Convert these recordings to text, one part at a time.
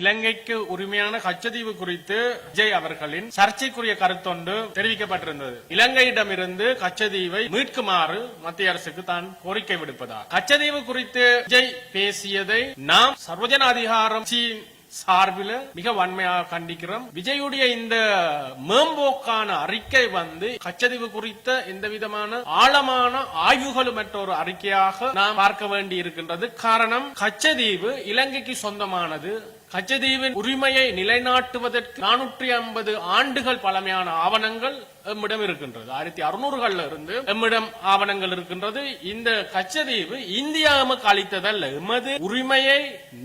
இலங்கைக்கு உரிமையான கச்சதீவு குறித்து விஜய் அவர்களின் சர்ச்சைக்குரிய கருத்தொன்று தெரிவிக்கப்பட்டிருந்தது. இலங்கையிடமிருந்து கச்சதீவை மீட்குமாறு மத்திய அரசுக்கு தான் கோரிக்கை விடுப்பதாக. கச்சதீவு குறித்து விஜய் பேசியதை நாம் சர்வஜன அதிகாரம் சார்பில் மிக வன்மையாக கண்டிக்கிறோம். விஜயுடைய இந்த மேம்போக்கான அறிக்கை கச்சதீவு குறித்த எந்த விதமான ஆழமான ஆய்வுகளும் மற்ற ஒரு அறிக்கையாக நாம் பார்க்க வேண்டி இருக்கின்றது. காரணம், கச்சதீவு இலங்கைக்கு சொந்தமானது. கச்சதீவின் உரிமையை நிலைநாட்டுவதற்கு 450 ஆண்டுகள் பழமையான ஆவணங்கள் எம்மிடம் இருக்கின்றது. 1600களில் இருந்து எம்மிடம் ஆவணங்கள் இருக்கின்றது. இந்த கச்சதீவு இந்தியா எமக்கு அளித்ததல்ல. எமது உரிமையை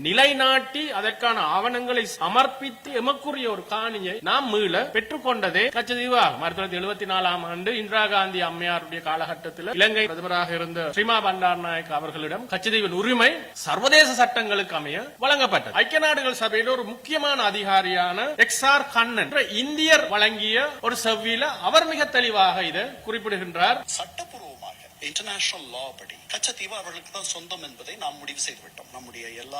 நிலைநாட்டி அதற்கான ஆவணங்களை சமர்ப்பித்து எமக்குரிய ஒரு காணியை நாம் மீள பெற்றுக்கொண்டதே கச்சதீவு ஆகும். 1974ஆம் ஆண்டு இந்திரா காந்தி அம்மையாருடைய காலகட்டத்தில் இலங்கை பிரதமராக இருந்த ஸ்ரீமா பண்டாரநாயக்க அவர்களிடம் கச்சதீவின் உரிமை சர்வதேச சட்டங்களுக்கு அமைய வழங்கப்பட்டது. ஐக்கிய நாடுகள் சபையில் ஒரு முக்கியமான அதிகாரியான எக்ஸ்ஆர் கண்ணன் இந்தியர் வழங்கிய ஒரு செவ்வியில அவர் மிக தெளிவாக இதை குறிப்பிடுகின்றார். சட்டப்பூர்வமாக இன்டர்நேஷனல் லா படி கச்சத்தீவு அவர்களுக்கு தான் சொந்தம் என்பதை நாம் முடிவு செய்து விட்டோம். நம்முடைய எல்லா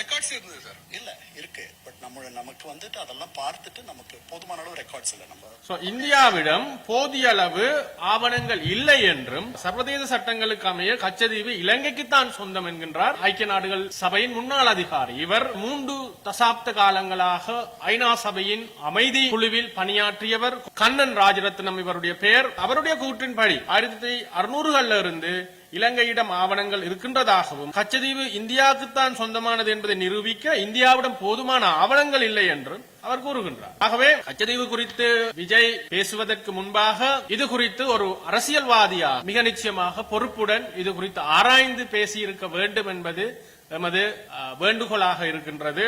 ரெக்கார்ட்ஸ் இருந்தது சார். இல்ல இருக்கு, பட் நமக்கு அதெல்லாம் பார்த்துட்டு நமக்கு போதுமான அளவு ரெக்கார்ட்ஸ் இல்ல. நம்ம இந்தியாவிடம் போதிய அளவு ஆவணங்கள் இல்லை என்றும் சர்வதேச சட்டங்களுக்கு அமைய கச்சதீவு இலங்கைக்கு தான் சொந்தம் என்கின்றார் ஐக்கிய நாடுகள் சபையின் முன்னாள் அதிகாரி. இவர் 3 தசாப்த காலங்களாக ஐநா சபையின் அமைதி குழுவில் பணியாற்றியவர். கண்ணன் ராஜரத்னம் இவருடைய பெயர். அவருடைய கூற்றின்படி 1600களில் இருந்து இலங்கையிடம் ஆவணங்கள் இருக்கின்றதாகவும் கச்சதீவு இந்தியாவுக்குத்தான் சொந்தமானது என்பதை நிரூபிக்க இந்தியாவிடம் போதுமான ஆவணங்கள் இல்லை என்றும் அவர் கூறுகின்றார். ஆகவே கச்சதீவு குறித்து விஜய் பேசுவதற்கு முன்பாக இது குறித்து ஒரு அரசியல்வாதியா மிக நிச்சயமாக பொறுப்புடன் இது குறித்து ஆராய்ந்து பேசியிருக்க வேண்டும் என்பது எமது வேண்டுகோளாக இருக்கின்றது.